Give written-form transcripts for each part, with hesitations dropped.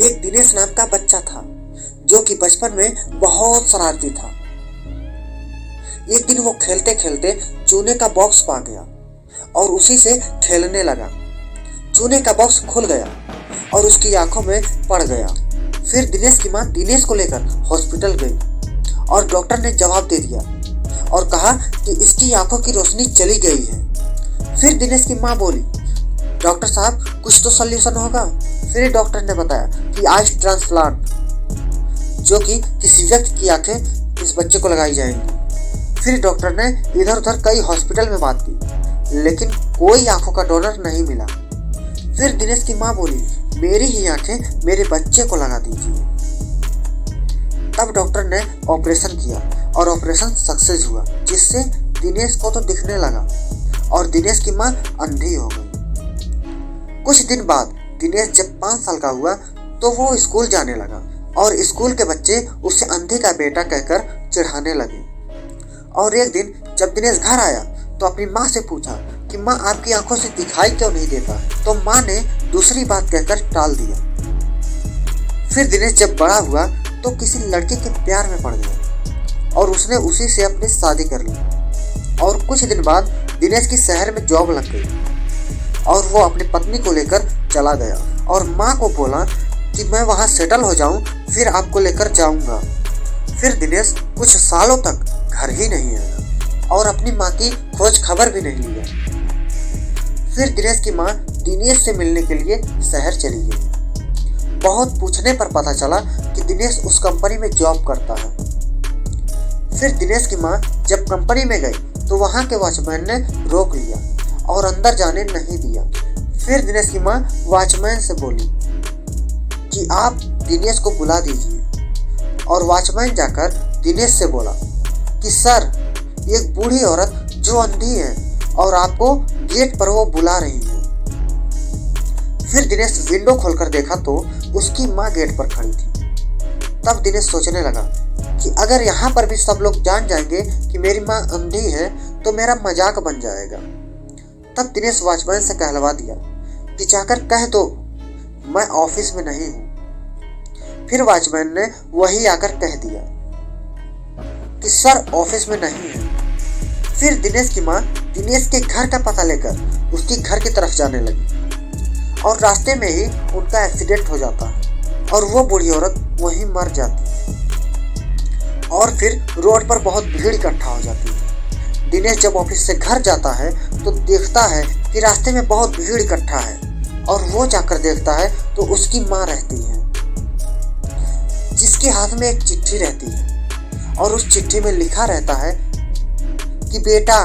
एक दिनेश नाम का बच्चा था जो कि बचपन में बहुत शरारती था। एक दिन वो खेलते खेलते चूने का बॉक्स पा गया और उसी से खेलने लगा। चूने का बॉक्स खुल गया और उसकी आंखों में पड़ गया। फिर दिनेश की माँ दिनेश को लेकर हॉस्पिटल गई और डॉक्टर ने जवाब दे दिया और कहा कि इसकी आंखों की रोशनी चली गई है। फिर दिनेश की माँ बोली, डॉक्टर साहब कुछ तो सॉल्यूशन होगा। फिर डॉक्टर ने बताया कि आइस ट्रांसप्लांट, जो कि किसी व्यक्ति की आंखें इस बच्चे को लगाई जाएंगी। फिर डॉक्टर ने इधर उधर कई हॉस्पिटल में बात की, लेकिन कोई आंखों का डोनर नहीं मिला। फिर दिनेश की माँ बोली, मेरी ही आंखें मेरे बच्चे को लगा दीजिए। तब डॉक्टर ने ऑपरेशन किया और ऑपरेशन सक्सेस हुआ, जिससे दिनेश को तो दिखने लगा और दिनेश की माँ अंधी हो गई। कुछ दिन बाद दिनेश जब 5 साल का हुआ तो वो स्कूल जाने लगा और स्कूल के बच्चे उसे अंधे का बेटा कहकर चिढ़ाने लगे। और एक दिन जब दिनेश घर आया तो अपनी माँ से पूछा कि माँ आपकी आंखों से दिखाई क्यों नहीं देता, तो माँ ने दूसरी बात कहकर टाल दिया। फिर दिनेश जब बड़ा हुआ तो किसी लड़के के प्यार में पड़ गया और उसने उसी से अपनी शादी कर ली। और कुछ दिन बाद दिनेश की शहर में जॉब लग गई और वो अपनी पत्नी को लेकर चला गया और माँ को बोला कि मैं वहाँ सेटल हो जाऊँ, फिर आपको लेकर जाऊँगा। फिर दिनेश कुछ सालों तक घर ही नहीं आया और अपनी माँ की खोज खबर भी नहीं लिया। फिर दिनेश की माँ दिनेश से मिलने के लिए शहर चली गई। बहुत पूछने पर पता चला कि दिनेश उस कंपनी में जॉब करता है। फिर दिनेश की माँ जब कंपनी में गई तो वहाँ के वॉचमैन ने रोक लिया और अंदर जाने नहीं दिया। फिर दिनेश की माँ वॉचमैन से बोली कि आप दिनेश को बुला दीजिए और वॉचमैन जाकर दिनेश से बोला कि सर, एक बूढ़ी औरत जो अंधी है और आपको गेट पर वो बुला रही है। फिर दिनेश विंडो खोलकर देखा तो उसकी माँ गेट पर खड़ी थी। तब दिनेश सोचने लगा कि अगर यहाँ पर भी सब लोग जान जाएंगे कि मेरी माँ अंधी है तो मेरा मजाक बन जाएगा। तब दिनेश वॉचमैन से कहलवा दिया कि जाकर कह दो मैं ऑफिस में नहीं हूँ। फिर वॉचमैन ने वही आकर कह दिया कि सर ऑफिस में नहीं है। फिर दिनेश की माँ दिनेश के घर का पता लेकर उसकी घर की तरफ जाने लगी और रास्ते में ही उनका एक्सीडेंट हो जाता है और वो बूढ़ी औरत वहीं मर जाती है। और फिर रोड पर बहुत भीड़ इकट्ठा हो जाती है। दिनेश जब ऑफिस से घर जाता है तो देखता है कि रास्ते में बहुत भीड़ इकट्ठा है और वो जाकर देखता है तो उसकी माँ रहती है, जिसके हाथ में एक चिट्ठी रहती है और उस चिट्ठी में लिखा रहता है कि बेटा,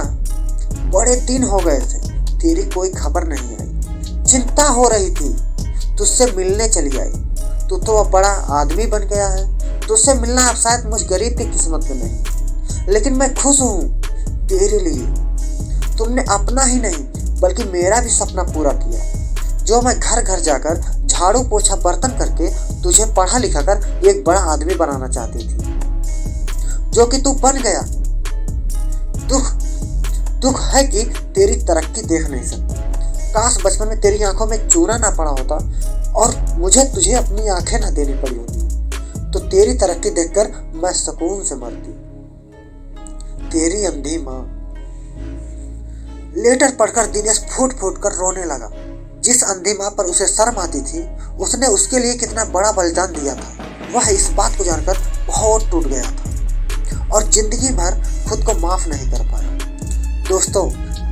बड़े दिन हो गए थे, तेरी कोई खबर नहीं आई, चिंता हो रही थी, तुझसे मिलने चली आई, तू तो अब बड़ा आदमी बन गया है, तुझसे मिलना अब शायद मुझ गरीब की किस्मत में नहीं, लेकिन मैं खुश हूँ तेरे लिए। तुमने अपना ही नहीं बल्कि मेरा भी सपना पूरा किया, जो मैं घर घर जाकर झाड़ू पोछा बर्तन करके तुझे पढ़ा लिखा कर एक बड़ा आदमी बनाना चाहती थी, जो कि तू बन गया। दुख है कि तेरी तरक्की देख नहीं सकती। काश बचपन में तेरी आंखों में चूना ना पड़ा होता और मुझे तुझे अपनी आंखें ना देनी पड़ी होती, तो तेरी तरक्की देखकर मैं सुकून से मरती। तेरी अंधी माँ। लेटर पढ़कर दिनेश फूट फूट कर रोने लगा। जिस अंधी माँ पर उसे शर्म आती थी, उसने उसके लिए कितना बड़ा बलिदान दिया था, वह इस बात को जानकर बहुत टूट गया था और जिंदगी भर खुद को माफ नहीं कर पाया। दोस्तों,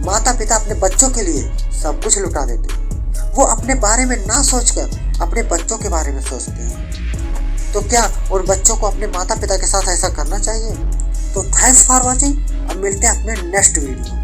माता पिता अपने बच्चों के लिए सब कुछ लुटा देते हैं। वो अपने बारे में ना सोचकर अपने बच्चों के बारे में सोचते हैं। तो क्या उन बच्चों को अपने माता पिता के साथ ऐसा करना चाहिए? तो थैंक्स फॉर वॉचिंग। अब मिलते हैं अपने नेक्स्ट वीडियो।